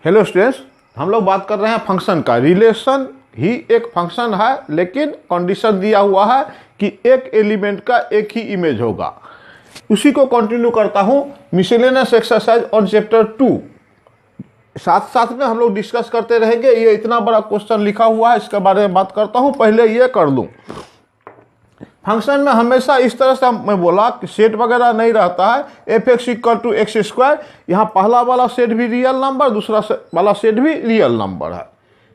Hello students, हम लोग बात कर रहे हैं फंक्शन का। रिलेशन ही एक फंक्शन है, लेकिन कंडीशन दिया हुआ है कि एक एलिमेंट का एक ही इमेज होगा। उसी को कंटिन्यू करता हूं, मिसलेनियस एक्सरसाइज ऑन चैप्टर 2। साथ साथ में हम लोग डिस्कस करते रहेंगे। ये इतना बड़ा क्वेश्चन लिखा हुआ है, इसके बारे में बात करता हूं। पहले ये कर लूं, फंक्शन में हमेशा इस तरह से मैं बोला कि सेट वगैरह नहीं रहता है। F x equal to x square, यहाँ पहला वाला सेट भी रियल नंबर, दूसरा वाला सेट भी रियल नंबर है।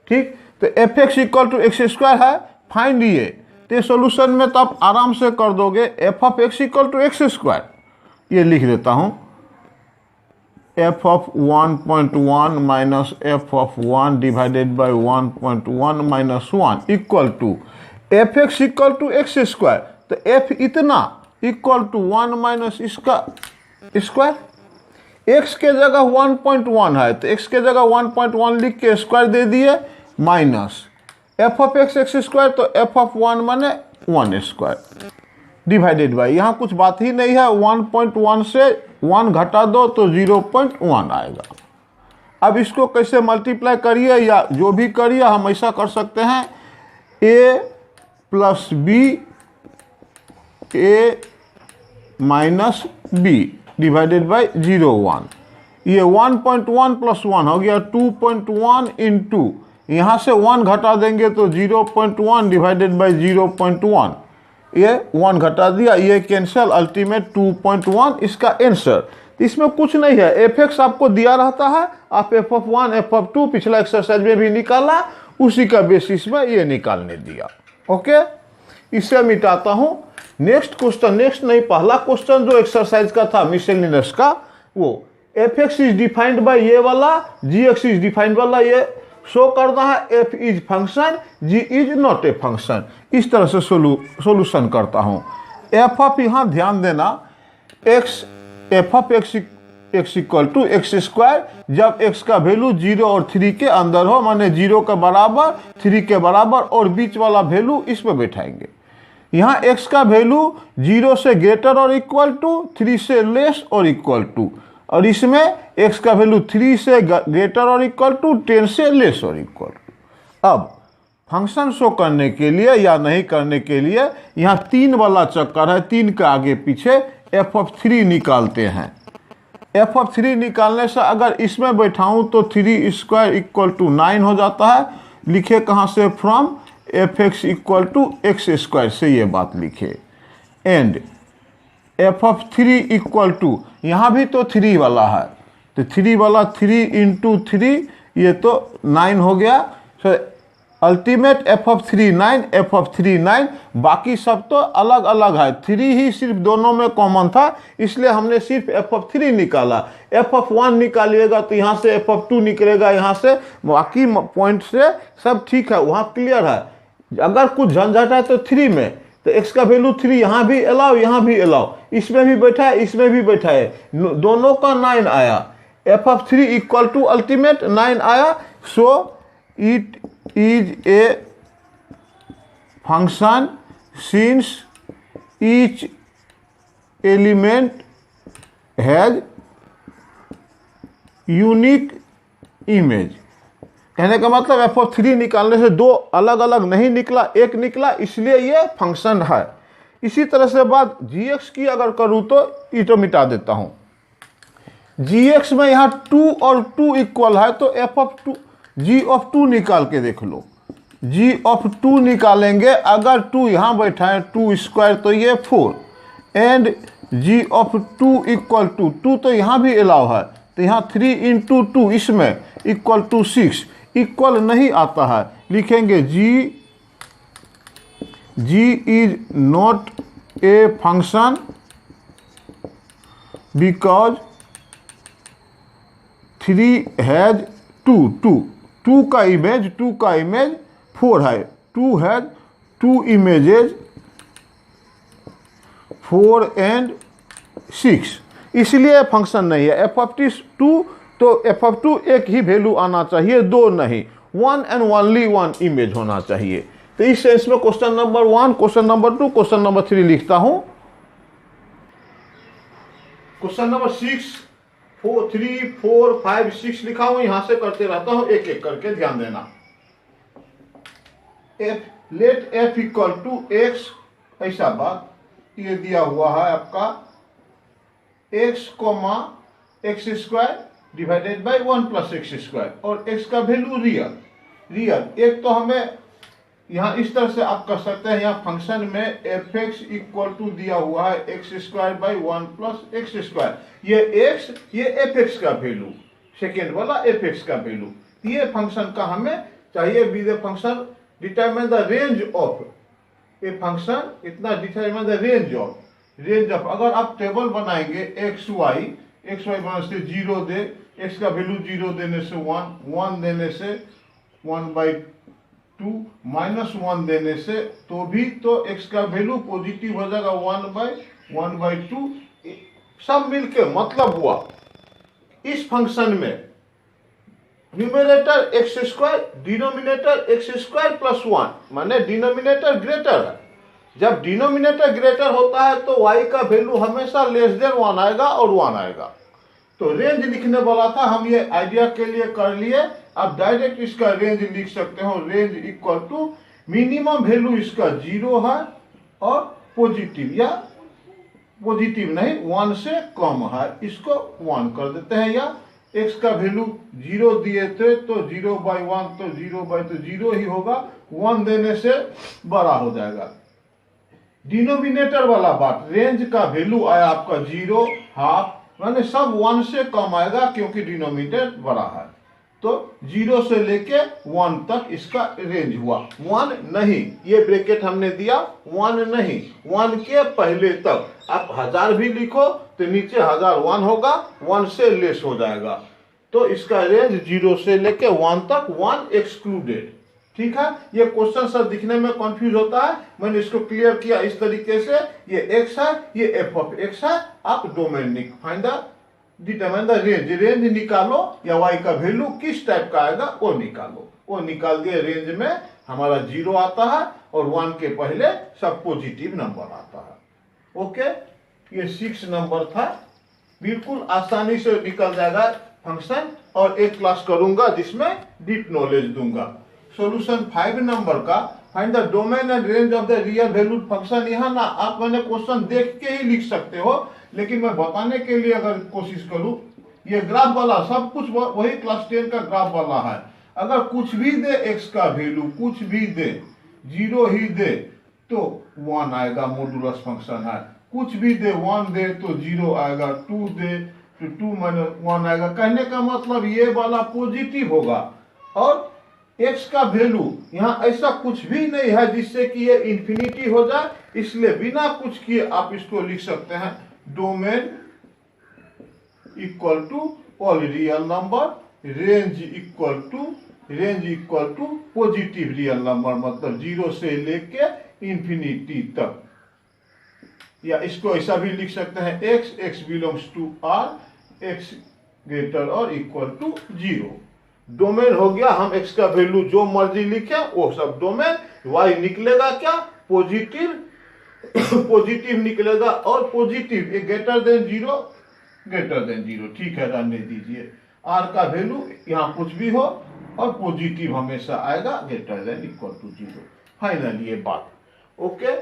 ठीक, तो F x equal to x square है, फाइंड ये। तो सोल्यूशन में तो आप आराम से कर दोगे। F of x equal to x square, ये लिख देता हूँ, f of 1.1 minus f of 1 divided by 1.1 minus 1 equal to f x equal to x square. तो एफ इतना इक्वल टू 1 माइनस इसका स्क्वायर। एक्स के जगह 1.1 है, तो एक्स के जगह 1.1 लिख के स्क्वायर दे दिए, minus f of x x square, तो एफ ऑफ 1 माने 1 स्क्वायर डिवाइडेड बाई, यहाँ कुछ बात ही नहीं है। 1.1 से 1 घटा दो तो 0.1 आएगा। अब इसको कैसे मल्टीप्लाई करिए या जो भी करिए, हम ऐसा कर सकते हैं, A plus B, A minus B divided by 0.1। ये 1.1 प्लस 1 हो गया 2.1 इंटू, यहाँ से 1 घटा देंगे तो 0.1 डिवाइडेड बाई 0.1, ये 1 घटा दिया, ये कैंसिल, अल्टीमेट 2.1 इसका आंसर। इसमें कुछ नहीं है, एफ एक्स आपको दिया रहता है, आप एफ ऑफ 1 एफ ऑफ 2 पिछला एक्सरसाइज में भी निकाला, उसी का बेसिस में ये निकालने दिया। ओके, इसे मिटाता हूं। नेक्स्ट क्वेश्चन, नेक्स्ट नहीं, पहला क्वेश्चन जो एक्सरसाइज का था मिसलेनियस का, वो F X is defined by ये वाला, जी एक्स इज डिफाइंड वाला, ये शो करना है f is function, g is not a function. इस तरह से सोल्यूशन करता हूं। एफ ऑफ, यहां ध्यान देना, x, f of x equal to x square, जब एक्स का वैल्यू 0 और 3 के अंदर हो, माने 0 के बराबर, 3 के बराबर, और बीच वाला वैल्यू इस पे बैठाएंगे। यहाँ एक्स का वैल्यू 0 से ग्रेटर और इक्वल टू, 3 से लेस और इक्वल टू, और इसमें एक्स का वैल्यू 3 से ग्रेटर और इक्वल टू, 10 से लेस और इक्वल टू। अब फंक्शन शो करने के लिए या नहीं करने के लिए यहाँ 3 वाला चक्कर है, 3 के आगे पीछे एफ ऑफ 3 निकालते हैं। एफ ऑफ 3 निकालने से अगर इसमें बैठाऊं तो 3 स्क्वायर इक्वल टू 9 हो जाता है। लिखे कहाँ से, from f x equal to x square से ये बात लिखे। And f of 3 equal to, यहाँ भी तो 3 वाला है, तो 3 वाला 3 इंटू 3, ये तो 9 हो गया। सो ultimate F of 3 9, F of 3 9, बाकी सब तो अलग अलग है, 3 ही सिर्फ दोनों में कॉमन था, इसलिए हमने सिर्फ एफ ऑफ 3 निकाला। एफ ऑफ 1 निकालिएगा तो यहाँ से एफ ऑफ 2 निकलेगा, यहाँ से बाकी पॉइंट से सब ठीक है, वहाँ क्लियर है। अगर कुछ झंझट है तो 3 में, तो एक्स का वैल्यू 3 यहाँ भी अलाउ, यहाँ भी अलाउ, इसमें भी बैठा है, इसमें भी बैठा है, दोनों का 9 आया। F of 3 equal to ultimate 9 आया। So it is a function since each element has unique image। कहने का मतलब एफ ऑफ 3 निकालने से 2 अलग अलग नहीं निकला, एक निकला, इसलिए ये फंक्शन है। इसी तरह से बात जी एक्स की अगर करूँ तो ये तो मिटा देता हूँ। जी एक्स में यहाँ 2 और 2 इक्वल है, तो एफ ऑफ 2, जी ऑफ 2 निकाल के देख लो। जी ऑफ 2 निकालेंगे, अगर 2 यहाँ बैठा है, 2 स्क्वायर तो ये 4, and g of 2 equal to 2 तो यहाँ भी अलाउ है, तो यहाँ 3 इंटू 2 इसमें इक्वल टू 6, इक्वल नहीं आता है, लिखेंगे G is not a function because 3 has 2 का इमेज 4 है, 2 हैज 2 इमेजेज 4 एंड 6, इसलिए फंक्शन नहीं है। एफ ऑफ 2 तो एफ ऑफ 2 एक ही वैल्यू आना चाहिए, 2 नहीं, 1 एंड ओनली 1 इमेज होना चाहिए। तो इस सेंस में question number 1, question number 2, question number 3 लिखता हूं। क्वेश्चन नंबर 6, 3 4 5 6 लिखा हूं, यहां से करते रहता हूं एक एक करके, ध्यान देना। Let f equal to x, ऐसा बात, ये दिया हुआ है आपका x comma x square divided by 1 plus x square, और x का वैल्यू रियल। एक तो हमें यहाँ इस तरह से आप कर सकते हैं, यहाँ फंक्शन में एफ एक्स इक्वल टू दिया हुआ है x square by 1 plus x square, ये x, ये एफ एक्स का वैल्यू, सेकेंड वाला एफ एक्स का वैल्यू, ये फंक्शन का हमें चाहिए। Be the function determine the range of a function, इतना डिटरमाइन द रेंज ऑफ। अगर आप टेबल बनाएंगे एक्स वाई बनाने से 0 दे, एक्स का वैल्यू 0 देने से 1 देने से 1/2, -1 देने से तो भी तो x का वैल्यू पॉजिटिव हो जाएगा 1/2, सब मिलके मतलब हुआ इस फंक्शन में numerator x square, denominator x square plus 1, माने डिनोमिनेटर ग्रेटर है। जब डिनोमिनेटर ग्रेटर होता है तो y का वैल्यू हमेशा लेस देन 1 आएगा और 1 आएगा। तो रेंज लिखने वाला था, हम ये आइडिया के लिए कर लिए। अब डायरेक्ट इसका रेंज लिख सकते हो, range equal to minimum value इसका 0 है और पॉजिटिव, या पॉजिटिव नहीं 1 से कम है, इसको 1 कर देते हैं। या x का वैल्यू 0 दिए थे तो 0/1 तो 0 ही होगा, 1 देने से बड़ा हो जाएगा। डिनोमिनेटर वाला बात, रेंज का वैल्यू आया आपका 0, हाफ, माने सब 1 से कम आएगा क्योंकि डिनोमिनेटर बड़ा है। तो 0 से लेके 1 तक इसका रेंज हुआ। 1 नहीं, ये ब्रैकेट हमने दिया, 1 नहीं, 1 के पहले तक। आप 1000 भी लिखो तो नीचे 1001 होगा, 1 से लेस हो जाएगा। तो इसका रेंज 0 से लेके 1 तक, 1 एक्सक्लूडेड। ठीक है, ये क्वेश्चन सर दिखने में कंफ्यूज होता है, मैंने इसको क्लियर किया इस तरीके से। ये x है, ये f ऑफ x है, आप domain find determine the range निकालो, या y का वैल्यू किस टाइप का आएगा वो निकालो। वो निकाल दिए, रेंज में हमारा 0 आता है और 1 के पहले सब पॉजिटिव नंबर आता है। ओके, ये 6 नंबर था, बिल्कुल आसानी से निकल जाएगा फंक्शन, और एक क्लास करूंगा जिसमें डीप नॉलेज दूंगा। सॉल्यूशन 5 नंबर का, find the domain and range of the real valued function. यहाँ ना आप मैंने क्वेश्चन देख के ही लिख सकते हो, लेकिन मैं बताने के लिए अगर कोशिश करूं, ये ग्राफ वाला सब कुछ वही क्लास 10 का ग्राफ वाला है। अगर कुछ भी दे x का वैल्यू, कुछ भी दे, 0 ही दे तो 1 आएगा, मॉडुलस फंक्शन है। कुछ भी दे, 1 दे तो 0 आएगा, 2 दे तो 2 - 1 आएगा। कहने का मतलब ये वाला पॉजिटिव होगा। और x का वैल्यू यहाँ ऐसा कुछ भी नहीं है जिससे कि ये इंफिनिटी हो जाए, इसलिए बिना कुछ किए आप इसको लिख सकते हैं, domain equal to all real number, range equal to positive real number, मतलब 0 से लेके इंफिनिटी तक। या इसको ऐसा भी लिख सकते हैं, x belongs to R, x greater और इक्वल टू 0। डोमेन हो गया, हम x का वैल्यू जो मर्जी लिखे वो सब डोमेन। y निकलेगा क्या, पॉजिटिव निकलेगा, और पॉजिटिव ग्रेटर देन 0, ठीक है, रहने दीजिए। r का वैल्यू यहाँ कुछ भी हो और पॉजिटिव हमेशा आएगा, greater than equal to 0। Final ये बात। Okay,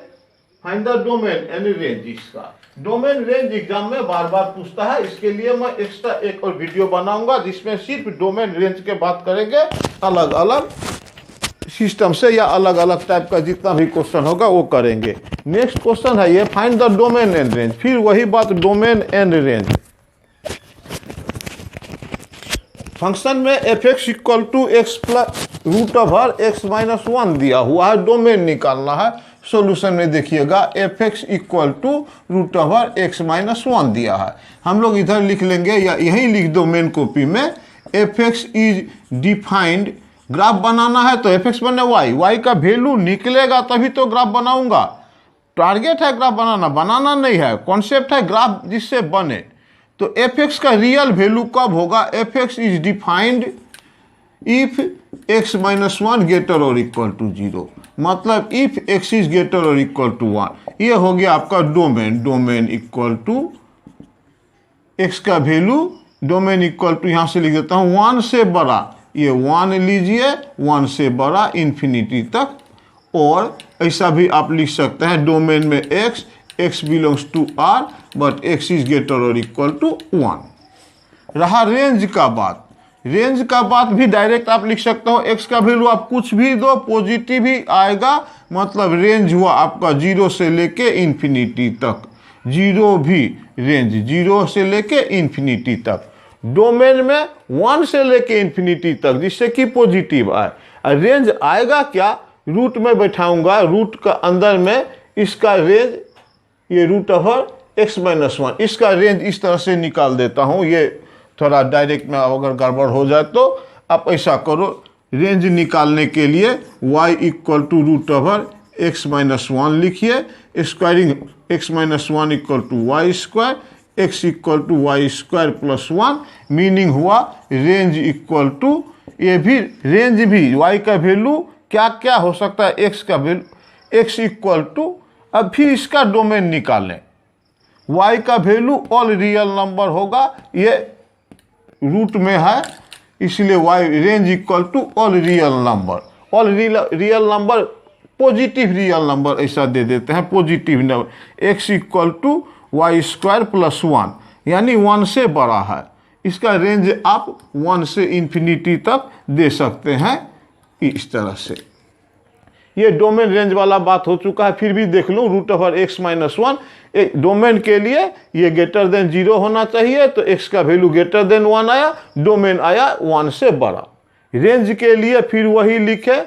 find the domain and range. इसका डोमेन रेंज एग्जाम में बार बार पूछता है, इसके लिए मैं एक्स्ट्रा एक और वीडियो बनाऊंगा जिसमें सिर्फ डोमेन रेंज के बात करेंगे, अलग अलग सिस्टम से या अलग अलग टाइप का जितना भी क्वेश्चन होगा वो करेंगे। नेक्स्ट क्वेश्चन है ये, find the domain and range. फिर वही बात, डोमेन एंड रेंज। फंक्शन में F x equal to x plus root over x minus 1 दिया हुआ है, डोमेन निकालना है। सॉल्यूशन में देखिएगा, f x equal to root over x minus 1 दिया है, हम लोग इधर लिख लेंगे या यही लिख दो मेन कॉपी में, F X is defined. Graph बनाना है तो एफ एक्स बने वाई का वैल्यू निकलेगा तभी तो ग्राफ बनाऊंगा। टारगेट है ग्राफ बनाना नहीं है, कॉन्सेप्ट है ग्राफ जिससे बने। तो एफ एक्स का रियल वैल्यू कब होगा, f X is defined if x minus 1 greater और इक्वल टू 0, मतलब इफ एक्स इज ग्रेटर और इक्वल टू 1। ये हो गया आपका डोमेन इक्वल टू एक्स का वैल्यू डोमेन इक्वल टू यहाँ से लिख देता हूँ 1 से बड़ा, ये 1 लीजिए, 1 से बड़ा इन्फिनिटी तक। और ऐसा भी आप लिख सकते हैं डोमेन में x belongs to r but x is greater और इक्वल टू 1। रहा रेंज का बात, रेंज का बात भी डायरेक्ट आप लिख सकते हो, x का वैल्यू आप कुछ भी दो पॉजिटिव ही आएगा, मतलब रेंज हुआ आपका 0 से लेके इन्फिनिटी तक, 0 भी रेंज 0 से लेके इन्फिनिटी तक। डोमेन में 1 से लेके इन्फिनिटी तक, जिससे कि पॉजिटिव आए। रेंज आएगा क्या, रूट में बैठाऊंगा, रूट का अंदर में इसका रेंज, ये रूट ओवर x-1, इसका रेंज इस तरह से निकाल देता हूँ। ये थोड़ा डायरेक्ट में अगर गड़बड़ हो जाए तो आप ऐसा करो, रेंज निकालने के लिए y equal to root over x-1 लिखिए, squaring x-1 equal to y square, x equal to y square plus 1, meaning हुआ रेंज इक्वल टू, ये भी रेंज भी y का वैल्यू क्या क्या हो सकता है, x का वैल्यू, x इक्वल टू, अब फिर इसका डोमेन निकालें, y का वैल्यू ऑल रियल नंबर होगा, ये रूट में है इसलिए y range equal to all real number, all real number positive real number ऐसा दे देते हैं, positive number, x equal to y square plus 1, यानी 1 से बड़ा है। इसका रेंज आप 1 से इन्फिनिटी तक दे सकते हैं इस तरह से। ये डोमेन रेंज वाला बात हो चुका है, फिर भी देख लूँ रूट ओवर x-1, एक डोमेन के लिए ये ग्रेटर देन 0 होना चाहिए, तो x का वैल्यू ग्रेटर देन 1 आया, डोमेन आया 1 से बड़ा। रेंज के लिए फिर वही लिखे,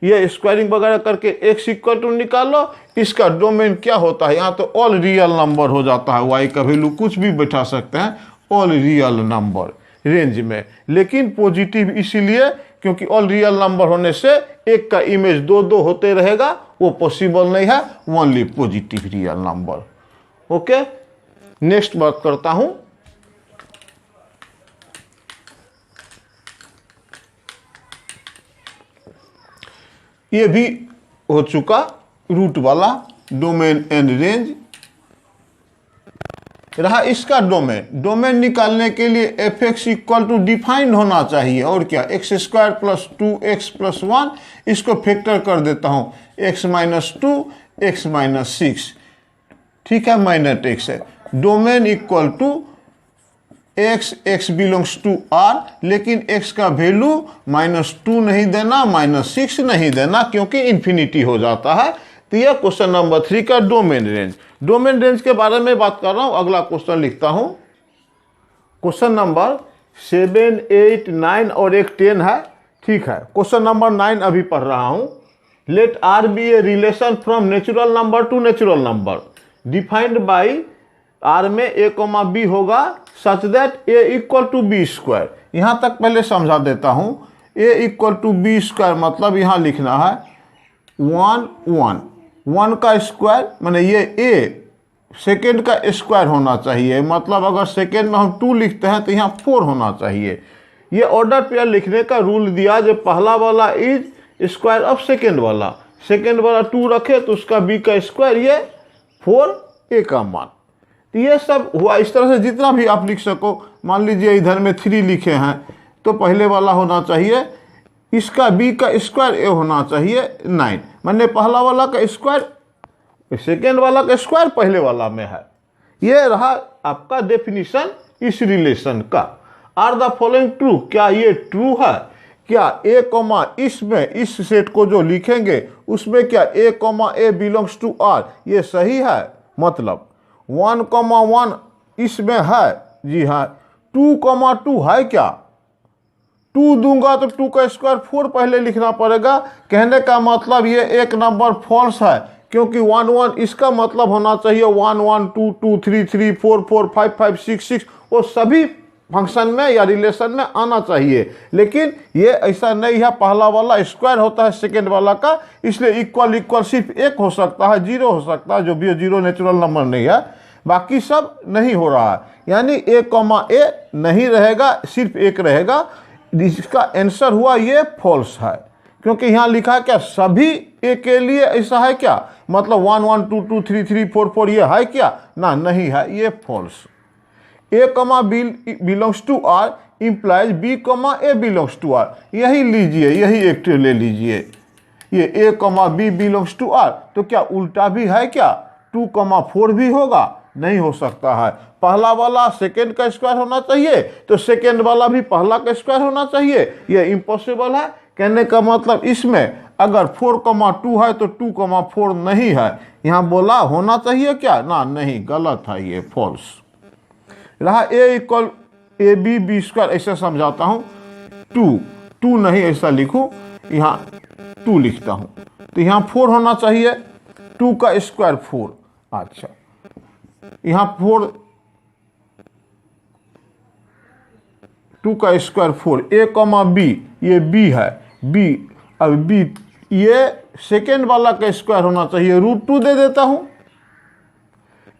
ये स्क्वायरिंग वगैरह करके x इक्वल टू निकालो, इसका डोमेन क्या होता है, यहाँ तो ऑल रियल नंबर हो जाता है, y का वैल्यू कुछ भी बैठा सकते हैं, ऑल रियल नंबर रेंज में, लेकिन पॉजिटिव इसीलिए क्योंकि ऑल रियल नंबर होने से एक का इमेज 2 होते रहेगा, वो पॉसिबल नहीं है, only positive real number. Okay, next बात करता हूं, ये भी हो चुका रूट वाला डोमेन एंड रेंज। रहा इसका डोमेन, डोमेन निकालने के लिए f x equal to defined होना चाहिए, और क्या x square plus 2x plus 1, इसको फैक्टर कर देता हूं, x-2 x-6, ठीक है, माइनस x है। Domain equal to x belongs to r, लेकिन x का वैल्यू -2 नहीं देना, -6 नहीं देना, क्योंकि इन्फिनिटी हो जाता है। तो यह क्वेश्चन नंबर 3 का डोमेन रेंज। डोमेन रेंज के बारे में बात कर रहा हूं, अगला क्वेश्चन लिखता हूं, क्वेश्चन नंबर 7, 8, 9 और एक 10 है, ठीक है। क्वेश्चन नंबर 9 अभी पढ़ रहा हूं। Let R be a relation from natural number to natural number defined by, R में a, b होगा such that a equal to b square. यहां तक पहले समझा देता हूं, a equal to b square मतलब यहां लिखना है 1 का स्क्वायर, माने ये a सेकेंड का स्क्वायर होना चाहिए, मतलब अगर सेकेंड में हम 2 लिखते हैं तो यहाँ 4 होना चाहिए। ये ऑर्डर पेयर लिखने का रूल दिया, जो पहला वाला इज स्क्वायर ऑफ सेकेंड वाला 2 रखे तो उसका b का स्क्वायर, ये 4a का मान। तो ये सब हुआ, इस तरह से जितना भी आप लिख सको। मान लीजिए इधर में 3 लिखे हैं तो पहले वाला होना चाहिए, इसका b का स्क्वायर a होना चाहिए 9, माने पहला वाला का स्क्वायर सेकेंड वाला का स्क्वायर पहले वाला में है। ये रहा आपका डेफिनेशन इस रिलेशन का। आर द फॉलोइंग ट्रू, क्या ये ट्रू है, क्या a, इसमें इस सेट को जो लिखेंगे उसमें क्या a बिलोंग्स टू r, ये सही है, मतलब 1, इसमें है, जी हाँ। 2, है क्या, 2 दूंगा तो 2 का स्क्वायर 4 पहले लिखना पड़ेगा। कहने का मतलब ये एक नंबर फॉल्स है, क्योंकि 1, इसका मतलब होना चाहिए 1, 1, 2, 2, 3, 3, 4, 4, 5, 5, 6, 6, वो सभी फंक्शन में या रिलेशन में आना चाहिए, लेकिन ये ऐसा नहीं है। पहला वाला स्क्वायर होता है सेकेंड वाला का, इसलिए इक्वल सिर्फ 1 हो सकता है, 0 हो सकता है, जो भी 0 नेचुरल नंबर नहीं है, बाकी सब नहीं हो रहा है। यानी a, नहीं रहेगा, सिर्फ 1 रहेगा। इसका आंसर हुआ ये फॉल्स है, क्योंकि यहाँ लिखा है क्या, सभी a के लिए ऐसा है क्या, मतलब 1, 1, 2, 2, 3, 3, 4, 4 ये है क्या, ना, नहीं है, ये false. A comma b belongs to R implies b comma a belongs to are. यही लीजिए, यही एक ले लीजिए, ये ए comma b belongs to are. तो क्या उल्टा भी है क्या? 2,4 भी होगा? नहीं हो सकता है। पहला वाला सेकेंड का स्क्वायर होना चाहिए तो सेकेंड वाला भी पहला का स्क्वायर होना चाहिए। ये इम्पॉसिबल है। कहने का मतलब इसमें अगर 4,2 है तो 2,4 नहीं है। यहाँ बोला होना चाहिए क्या? ना, नहीं, गलत है, ये फॉल्स रहा। A equal A B B square ऐसे समझाता हूँ। 2 नहीं ऐसा लिखूँ, यहाँ 2 लिखता हूँ तो यहाँ 4 होना चाहिए। 2 का स्क्वायर 4। अच्छा, यहाँ 2 का स्क्वायर 4। ए कमा बी, ये बी है, बी। अब बी ये सेकेंड वाला का स्क्वायर होना चाहिए, √2 दे देता हूं।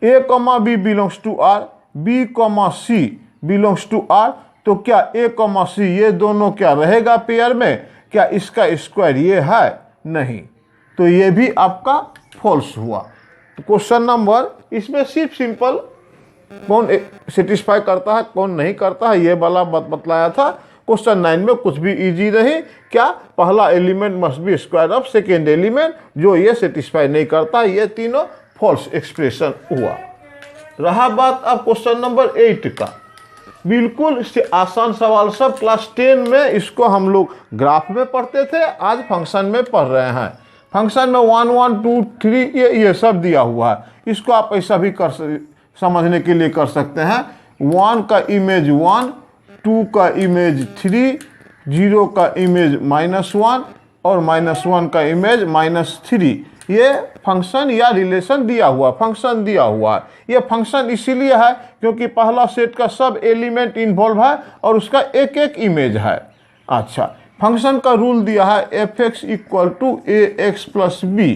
A comma b belongs to R, b comma c belongs to are. तो क्या ए कमा सी ये दोनों क्या रहेगा पेयर में? क्या इसका स्क्वायर ये है? नहीं, तो ये भी आपका फॉल्स हुआ। तो क्वेश्चन नंबर इसमें सिर्फ सिंपल कौन सेटिस्फाई करता है कौन नहीं करता है ये वाला बतलाया था। क्वेश्चन 9 में कुछ भी इजी रही। क्या? पहला element must be square of second element, जो ये सेटिस्फाई नहीं करता। ये तीनों फॉल्स एक्सप्रेशन हुआ। रहा बात अब क्वेश्चन नंबर 8 का। बिल्कुल आसान सवाल सब क्लास 10 में इसको हम लोग ग्राफ में पढ़ते थे, आज फंक्शन में पढ़ रहे हैं। फंक्शन में 1 1 2 3 ये सब दिया हुआ है। इसको आप ऐसा भी समझने के लिए कर सकते हैं। 1 का इमेज 1, 2 का इमेज 3, 0 का इमेज -1 और -1 का इमेज -3। ये फंक्शन या रिलेशन दिया हुआ, फंक्शन दिया हुआ है। ये फंक्शन इसीलिए है क्योंकि पहला सेट का सब एलिमेंट इन्वॉल्व है और उसका एक एक इमेज है। अच्छा, फंक्शन का रूल दिया है f(x) = ax + b।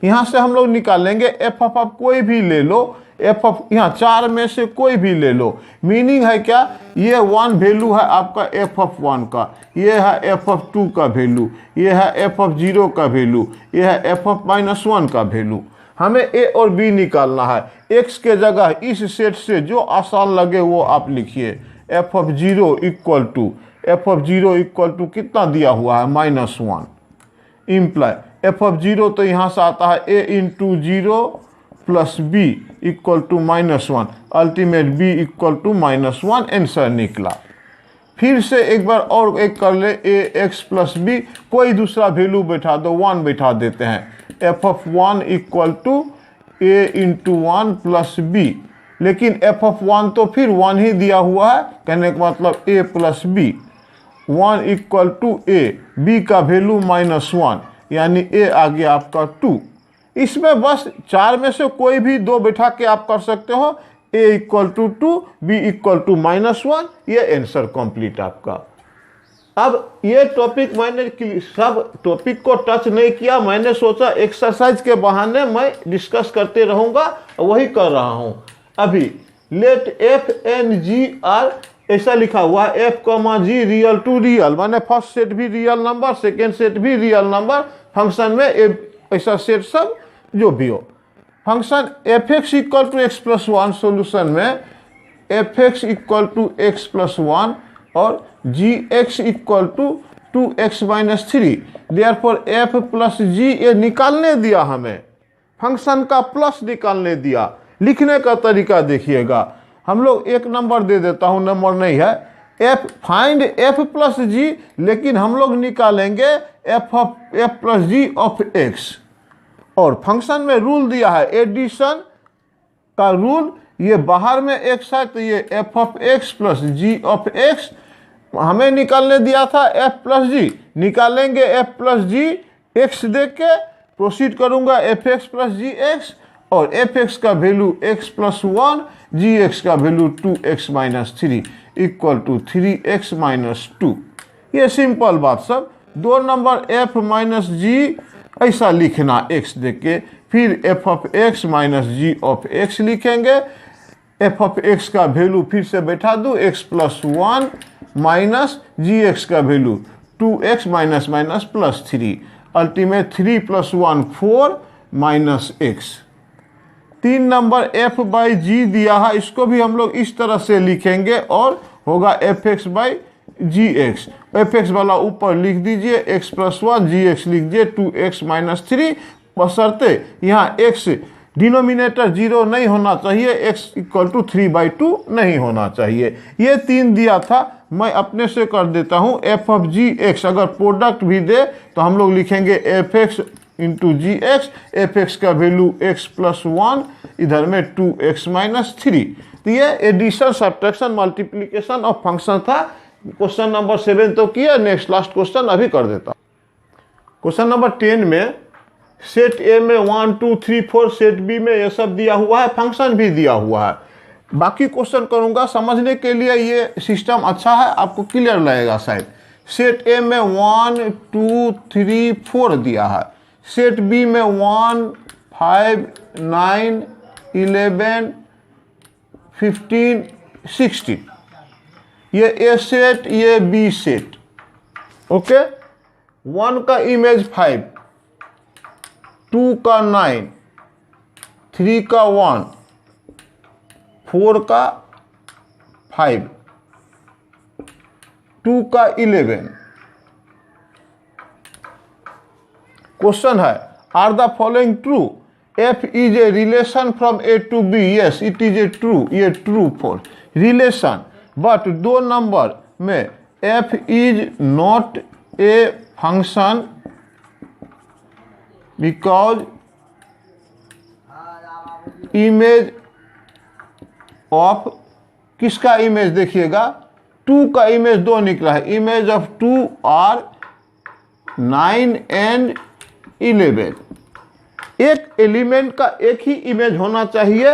यहाँ से हम लोग निकालेंगे एफ ऑफ कोई भी ले लो, एफ ऑफ यहाँ 4 में से कोई भी ले लो। मीनिंग है क्या? ये 1 वैल्यू है आपका एफ ऑफ 1 का, ये है एफ ऑफ 2 का वैल्यू, ये है एफ ऑफ 0 का वैल्यू, ये है एफ ऑफ -1 का वैल्यू। हमें ए और बी निकालना है। एक्स के जगह इस सेट से जो आसान लगे वो आप लिखिए। एफ ऑफ 0 = कितना दिया हुआ है? -1 इम्प्लाई एफ ऑफ 0 तो यहाँ से आता है a × 0 + b = -1। Ultimate b = -1 answer निकला। फिर से एक बार और एक कर ले, ax + b कोई दूसरा वैल्यू बैठा दो, 1 बैठा देते हैं। एफ ऑफ 1 = a × 1 + b, लेकिन एफ ऑफ 1 तो फिर 1 ही दिया हुआ है, कहने का मतलब a + b। 1 = a, b का वैल्यू -1 यानी a आ गया आपका 2। इसमें बस 4 में से कोई भी 2 बैठा के आप कर सकते हो। a = 2, b = -1, ये आंसर कंप्लीट आपका। अब ये टॉपिक मैंने सब टॉपिक को टच नहीं किया, मैंने सोचा एक्सरसाइज के बहाने मैं डिस्कस करते रहूँगा, वही कर रहा हूँ अभी। Let f n g r ऐसा लिखा हुआ है, f, g real to real, माने फर्स्ट सेट भी रियल नंबर, सेकेंड सेट भी रियल नंबर। फंक्शन में ऐसा सेट सब जो भी हो। फंक्शन f(x) = x + 1 सॉल्यूशन में f(x) = x + 1 और gx = 2x - 3। Therefore f + g ये निकालने दिया हमें, फंक्शन का प्लस निकालने दिया। लिखने का तरीका देखिएगा, हम लोग एक नंबर दे देता हूँ, नंबर नहीं है। फाइंड f + g, लेकिन हम लोग निकालेंगे f + g ऑफ x। और फंक्शन में रूल दिया है एडिशन का रूल, ये बाहर में x है तो ये f of x + g of x। हमें निकालने दिया था f + g, निकालेंगे f + g x देख के प्रोसीड करूंगा fx + gx, और fx का वैल्यू x + 1, gx का वैल्यू 2x - 3 = 3x - 2। ये सिंपल बात सब। 2 नंबर f - g ऐसा लिखना x देख के, फिर f of x - g of x लिखेंगे। f ऑफ x का वैल्यू फिर से बैठा दूँ, x + 1 माइनस gx का वैल्यू 2x +3, अल्टीमेट 3 + 1 4 - x। 3 नंबर f बाई जी दिया है, इसको भी हम लोग इस तरह से लिखेंगे और होगा f x by g x. F x वाला ऊपर लिख दीजिए, एक्स प्लस 1, जी एक्स लिख दीजिए 2x माइनस 3, बशर्ते यहाँ x डिनोमिनेटर 0 नहीं होना चाहिए, x इक्वल टू 3/2 नहीं होना चाहिए। ये 3 दिया था, मैं अपने से कर देता हूँ। एफ ऑफ जी एक्स अगर प्रोडक्ट भी दे तो हम लोग लिखेंगे f x into g x, f x का वैल्यू x प्लस 1, इधर में 2x माइनस 3। तो ये addition subtraction multiplication of function था। क्वेश्चन नंबर 7 तो किया, नेक्स्ट लास्ट क्वेश्चन अभी कर देता हूँ। क्वेश्चन नंबर 10 में सेट ए में 1 2 3 4, सेट बी में ये सब दिया हुआ है, फंक्शन भी दिया हुआ है। बाकी क्वेश्चन करूंगा, समझने के लिए ये सिस्टम अच्छा है, आपको क्लियर लगेगा शायद। सेट ए में 1 2 3 4 दिया है, सेट बी में 1 5 9 11 15 16, ये ए सेट, ये बी सेट। ओके, 1 का इमेज 5, 2 का 9, 3 का 1, 4 का 5, 2 का 11। क्वेश्चन है, are the following true? F is a relation from a to b. Yes, it is a true, ये ट्रू फॉर रिलेशन। बट दो नंबर में f is not a function because image of, किसका image देखिएगा, 2 का image 2 निकला है, image of 2 are 9 and 11। एक element का एक ही इमेज होना चाहिए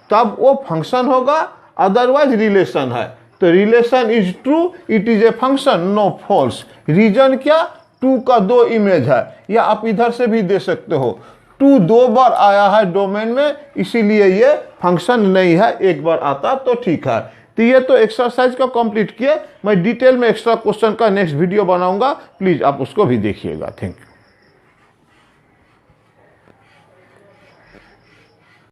तब वो फंक्शन होगा, अदरवाइज रिलेशन है। तो relation is true, it is a function, no false. Reason क्या, 2 का 2 इमेज है, या आप इधर से भी दे सकते हो, 2 2 बार आया है डोमेन में, इसीलिए ये फंक्शन नहीं है, एक बार आता तो ठीक है। तो ये तो एक्सरसाइज का कंप्लीट किए, मैं डिटेल में एक्स्ट्रा क्वेश्चन का नेक्स्ट वीडियो बनाऊंगा, प्लीज आप उसको भी देखिएगा। Thank you.